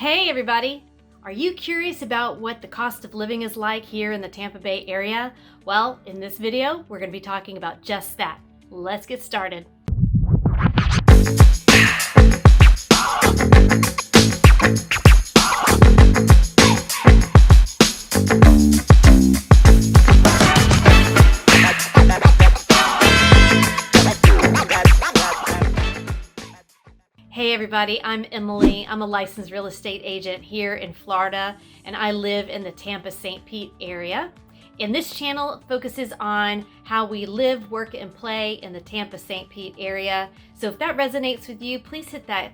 Hey everybody! Are you curious about what the cost of living is like here in the Tampa Bay area? Well, in this video, we're going to be talking about just that. Let's get started. Hey everybody, I'm Emily. I'm a licensed real estate agent here in Florida, and I live in the Tampa-St. Pete area. And this channel focuses on how we live, work, and play in the Tampa-St. Pete area. So if that resonates with you, please hit that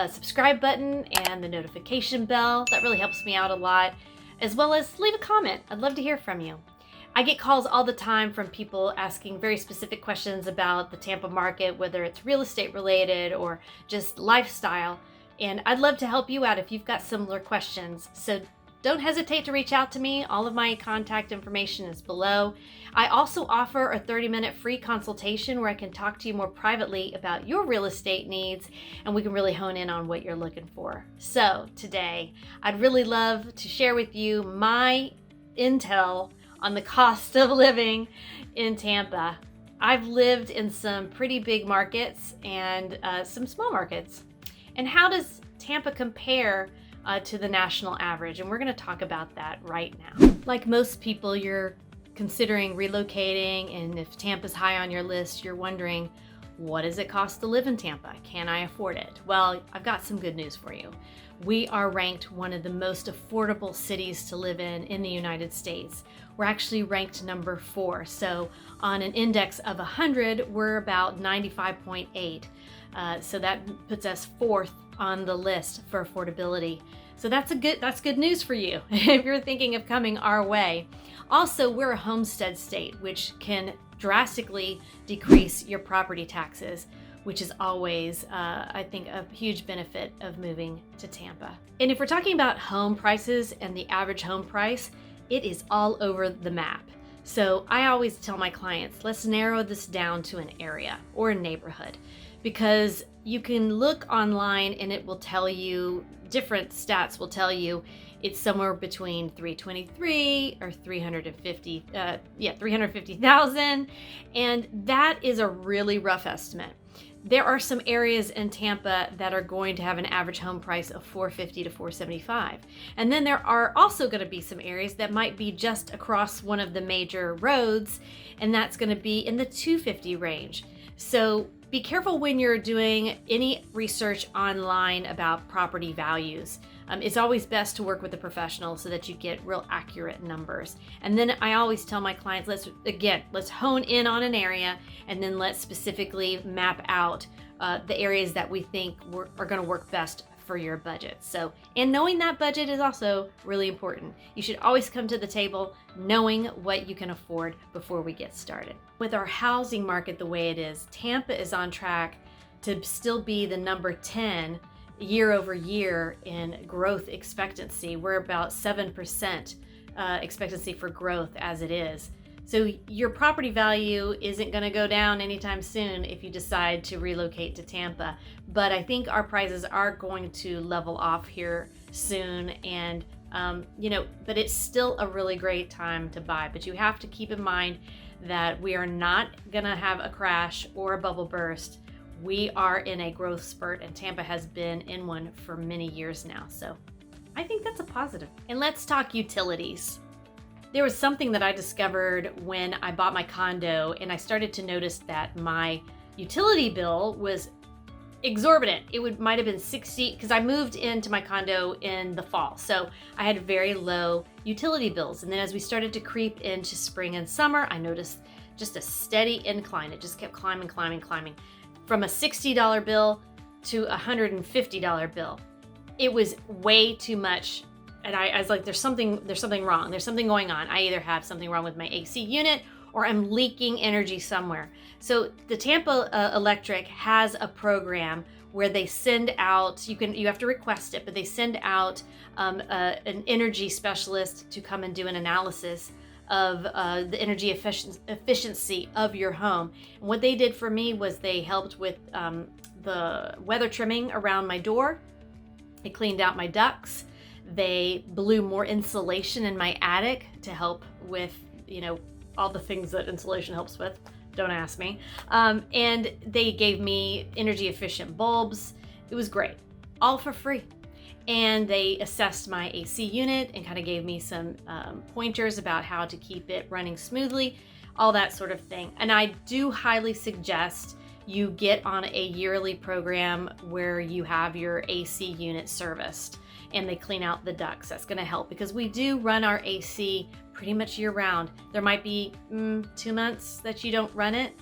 subscribe button and the notification bell. That really helps me out a lot, as well as leave a comment. I'd love to hear from you. I get calls all the time from people asking very specific questions about the Tampa market, whether it's real estate related or just lifestyle. And I'd love to help you out if you've got similar questions. So don't hesitate to reach out to me. All of my contact information is below. I also offer a 30-minute free consultation where I can talk to you more privately about your real estate needs, and we can really hone in on what you're looking for. So today, I'd really love to share with you my intel on the cost of living in Tampa. I've lived in some pretty big markets and some small markets. And how does Tampa compare to the national average? And we're going to talk about that right now. Like most people, you're considering relocating, and if Tampa's high on your list, you're wondering, what does it cost to live in Tampa? Can I afford it? Well, I've got some good news for you. We are ranked one of the most affordable cities to live in the United States. We're actually ranked number 4. So on an index of 100, we're about 95.8. So that puts us 4th on the list for affordability. So that's good news for you if you're thinking of coming our way. Also, we're a homestead state, which can drastically decrease your property taxes, which is always, I think, a huge benefit of moving to Tampa. And if we're talking about home prices and the average home price, it is all over the map. So I always tell my clients, let's narrow this down to an area or a neighborhood, because you can look online and it will tell you, different stats will tell you it's somewhere between 323 or 350,000, and that is a really rough estimate. There are some areas in Tampa that are going to have an average home price of $450 to $475. And then there are also going to be some areas that might be just across one of the major roads, and that's going to be in the $250 range. So be careful when you're doing any research online about property values. It's always best to work with a professional so that you get real accurate numbers. And then I always tell my clients, let's hone in on an area, and then let's specifically map out the areas that we think are going to work best for your budget. So, and knowing that budget is also really important. You should always come to the table knowing what you can afford before we get started. With our housing market the way it is, Tampa is on track to still be the number 10 year over year in growth expectancy. We're about 7% expectancy for growth as it is. So your property value isn't going to go down anytime soon if you decide to relocate to Tampa. But I think our prices are going to level off here soon. And, but it's still a really great time to buy. But you have to keep in mind that we are not going to have a crash or a bubble burst. We are in a growth spurt, and Tampa has been in one for many years now. So I think that's a positive. And let's talk utilities. There was something that I discovered when I bought my condo, and I started to notice that my utility bill was exorbitant. It might have been 60, because I moved into my condo in the fall. So I had very low utility bills. And then as we started to creep into spring and summer, I noticed just a steady incline. It just kept climbing, from a $60 bill to a $150 bill. It was way too much. And I was like, there's something wrong. There's something going on. I either have something wrong with my AC unit, or I'm leaking energy somewhere. So the Tampa Electric has a program where they send out, you have to request it, but they send out an energy specialist to come and do an analysis of the energy efficiency of your home. And what they did for me was they helped with the weather trimming around my door. They cleaned out my ducts. They blew more insulation in my attic to help with, all the things that insulation helps with. Don't ask me. And they gave me energy efficient bulbs. It was great, all for free. And they assessed my AC unit and kind of gave me some pointers about how to keep it running smoothly, all that sort of thing. And I do highly suggest you get on a yearly program where you have your AC unit serviced and they clean out the ducts. That's going to help because we do run our AC pretty much year round. There might be 2 months that you don't run it,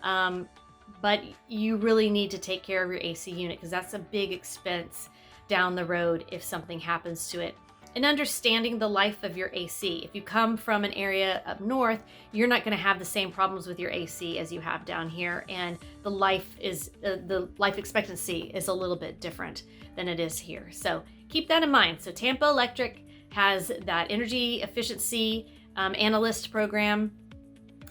but you really need to take care of your AC unit because that's a big expense down the road if something happens to it. And understanding the life of your AC. If you come from an area up north, you're not going to have the same problems with your AC as you have down here, and the life expectancy is a little bit different than it is here. So keep that in mind. So Tampa Electric has that energy efficiency analyst program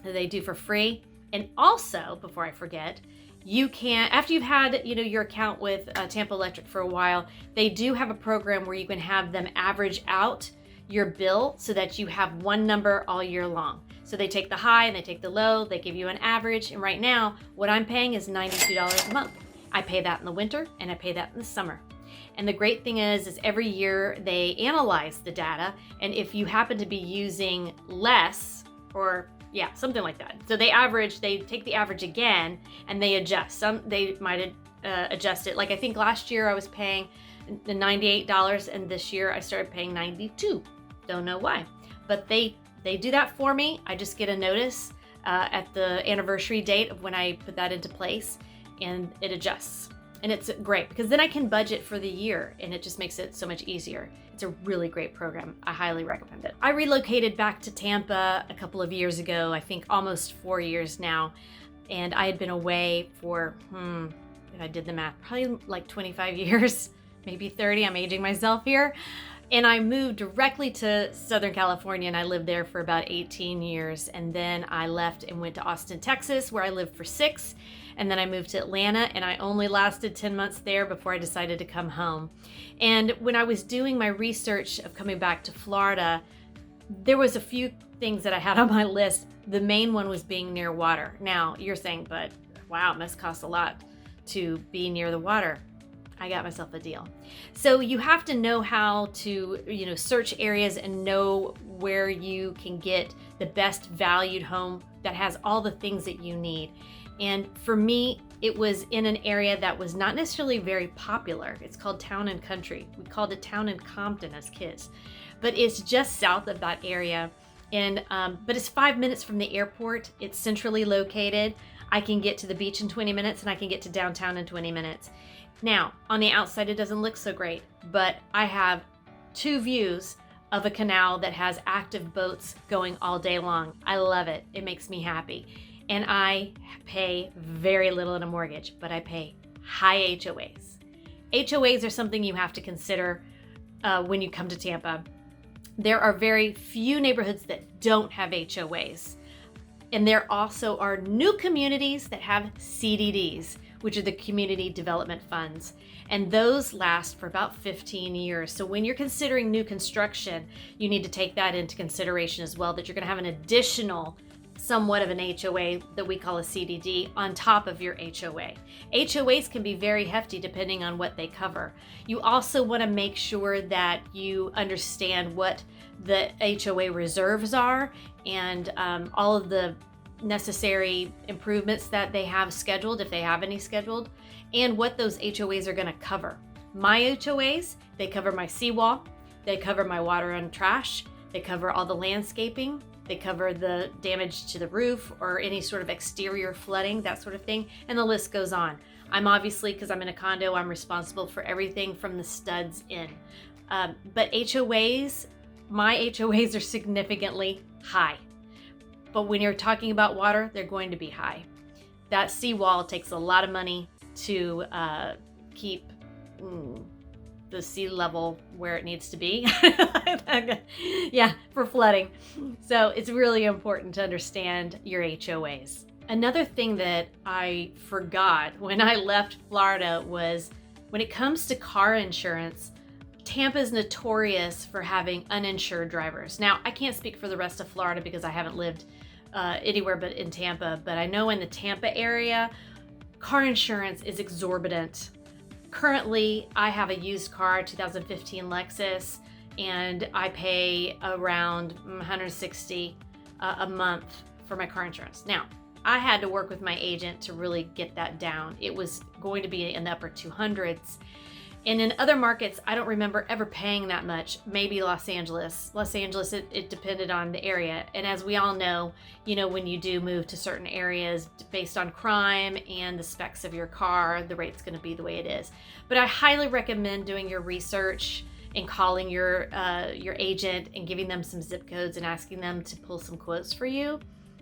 that they do for free. And also, before I forget, you can, after you've had your account with Tampa Electric for a while, they do have a program where you can have them average out your bill so that you have one number all year long. So they take the high and they take the low, they give you an average, and right now what I'm paying is $92 a month. I pay that in the winter and I pay that in the summer. And the great thing is every year they analyze the data, and if you happen to be using less or something like that. So they take the average again and they adjust. They might adjust it. Like I think last year I was paying the $98 and this year I started paying $92. Don't know why, but they do that for me. I just get a notice at the anniversary date of when I put that into place and it adjusts. And it's great because then I can budget for the year and it just makes it so much easier. It's a really great program. I highly recommend it. I relocated back to Tampa a couple of years ago, I think almost 4 years now. And I had been away for, if I did the math, probably like 25 years, maybe 30. I'm aging myself here. And I moved directly to Southern California and I lived there for about 18 years. And then I left and went to Austin, Texas, where I lived for 6. And then I moved to Atlanta and I only lasted 10 months there before I decided to come home. And when I was doing my research of coming back to Florida, there was a few things that I had on my list. The main one was being near water. Now you're saying, but wow, it must cost a lot to be near the water. I got myself a deal. So you have to know how to, search areas and know where you can get the best valued home that has all the things that you need. And for me, it was in an area that was not necessarily very popular. It's called Town and Country. We called it Town and Compton as kids, but it's just south of that area. And but it's 5 minutes from the airport. It's centrally located. I can get to the beach in 20 minutes and I can get to downtown in 20 minutes. Now, on the outside, it doesn't look so great, but I have 2 views of a canal that has active boats going all day long. I love it. It makes me happy. And I pay very little in a mortgage, but I pay high HOAs. HOAs are something you have to consider when you come to Tampa. There are very few neighborhoods that don't have HOAs. And there also are new communities that have CDDs, which are the Community Development Funds. And those last for about 15 years. So when you're considering new construction, you need to take that into consideration as well, that you're gonna have an additional somewhat of an HOA that we call a CDD on top of your HOA. HOAs can be very hefty depending on what they cover. You also want to make sure that you understand what the HOA reserves are and all of the necessary improvements that they have scheduled, if they have any scheduled, and what those HOAs are going to cover. My HOAs, they cover my seawall, they cover my water and trash, they cover all the landscaping, they cover the damage to the roof or any sort of exterior flooding, that sort of thing, and the list goes on. I'm obviously, because I'm in a condo, I'm responsible for everything from the studs in. But HOAs, my HOAs are significantly high. But when you're talking about water, they're going to be high. That seawall takes a lot of money to keep the sea level where it needs to be. Yeah, for flooding. So it's really important to understand your HOAs. Another thing that I forgot when I left Florida was when it comes to car insurance, Tampa is notorious for having uninsured drivers. Now, I can't speak for the rest of Florida because I haven't lived anywhere but in Tampa, but I know in the Tampa area, car insurance is exorbitant. Currently, I have a used car, 2015 Lexus, and I pay around $160 a month for my car insurance. Now, I had to work with my agent to really get that down. It was going to be in the upper 200s. And in other markets, I don't remember ever paying that much. Maybe Los Angeles. Los Angeles, it depended on the area. And as we all know, when you do move to certain areas based on crime and the specs of your car, the rate's going to be the way it is. But I highly recommend doing your research and calling your agent and giving them some zip codes and asking them to pull some quotes for you,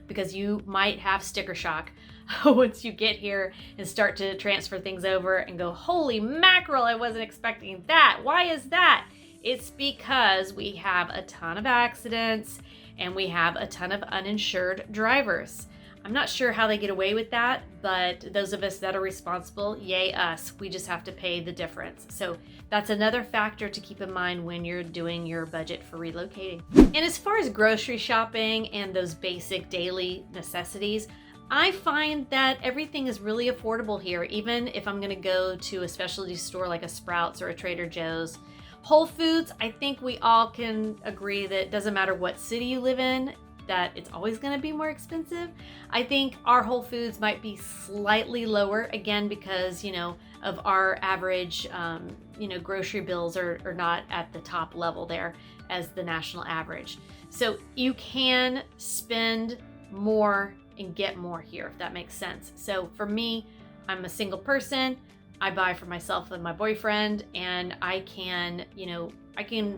because you might have sticker shock once you get here and start to transfer things over and go, holy mackerel, I wasn't expecting that. Why is that? It's because we have a ton of accidents and we have a ton of uninsured drivers. I'm not sure how they get away with that, but those of us that are responsible, yay us, we just have to pay the difference. So that's another factor to keep in mind when you're doing your budget for relocating. And as far as grocery shopping and those basic daily necessities, I find that everything is really affordable here, even if I'm gonna go to a specialty store like a Sprouts or a Trader Joe's. Whole Foods, I think we all can agree that it doesn't matter what city you live in, that it's always going to be more expensive. I think our Whole Foods might be slightly lower, again, because, of our average, grocery bills are not at the top level there as the national average. So you can spend more and get more here, if that makes sense. So for me, I'm a single person. I buy for myself and my boyfriend, and I can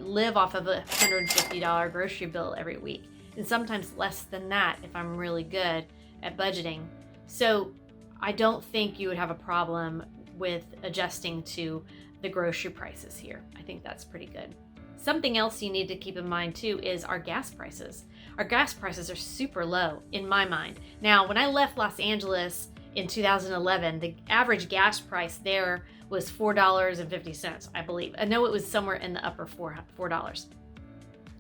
live off of a $150 grocery bill every week. And sometimes less than that if I'm really good at budgeting. So I don't think you would have a problem with adjusting to the grocery prices here. I think that's pretty good. Something else you need to keep in mind too is our gas prices. Our gas prices are super low in my mind. Now, when I left Los Angeles in 2011, the average gas price there was $4.50, I believe. I know it was somewhere in the upper $4.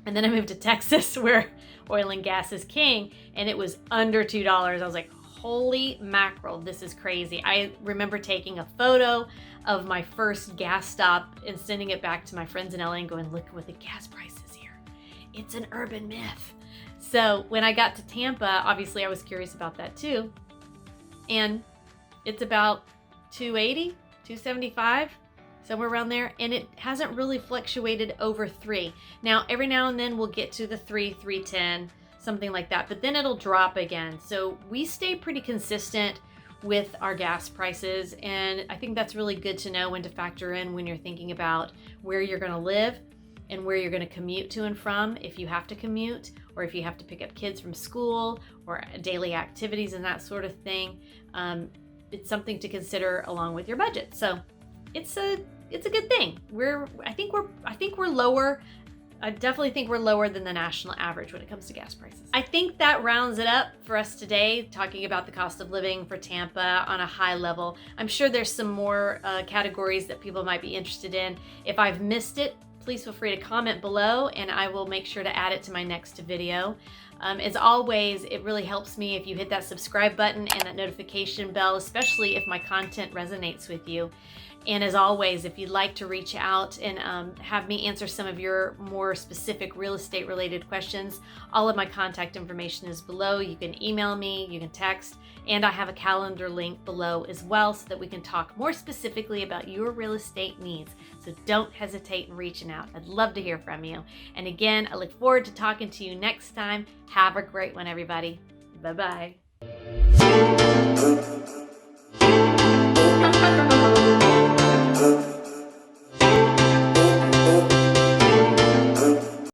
And then I moved to Texas, where oil and gas is king, and it was under $2. I was like, holy mackerel, this is crazy. I remember taking a photo of my first gas stop and sending it back to my friends in LA and going, look what the gas price is here. It's an urban myth. So when I got to Tampa, obviously I was curious about that too. And it's about $2.80, $2.75. Somewhere around there, and it hasn't really fluctuated over $3. Now, every now and then we'll get to the $3.10, something like that, but then it'll drop again. So we stay pretty consistent with our gas prices, and I think that's really good to know when to factor in when you're thinking about where you're gonna live and where you're gonna commute to and from, if you have to commute, or if you have to pick up kids from school, or daily activities and that sort of thing. It's something to consider along with your budget. So it's a good thing. I think we're lower. I definitely think we're lower than the national average when it comes to gas prices. I think that rounds it up for us today, talking about the cost of living for Tampa on a high level. I'm sure there's some more categories that people might be interested in. If I've missed it, please feel free to comment below and I will make sure to add it to my next video. As always, it really helps me if you hit that subscribe button and that notification bell, especially if my content resonates with you. And as always, if you'd like to reach out and have me answer some of your more specific real estate related questions, all of my contact information is below. You can email me, you can text, and I have a calendar link below as well so that we can talk more specifically about your real estate needs. So don't hesitate in reaching out. I'd love to hear from you. And again, I look forward to talking to you next time. Have a great one, everybody. Bye-bye.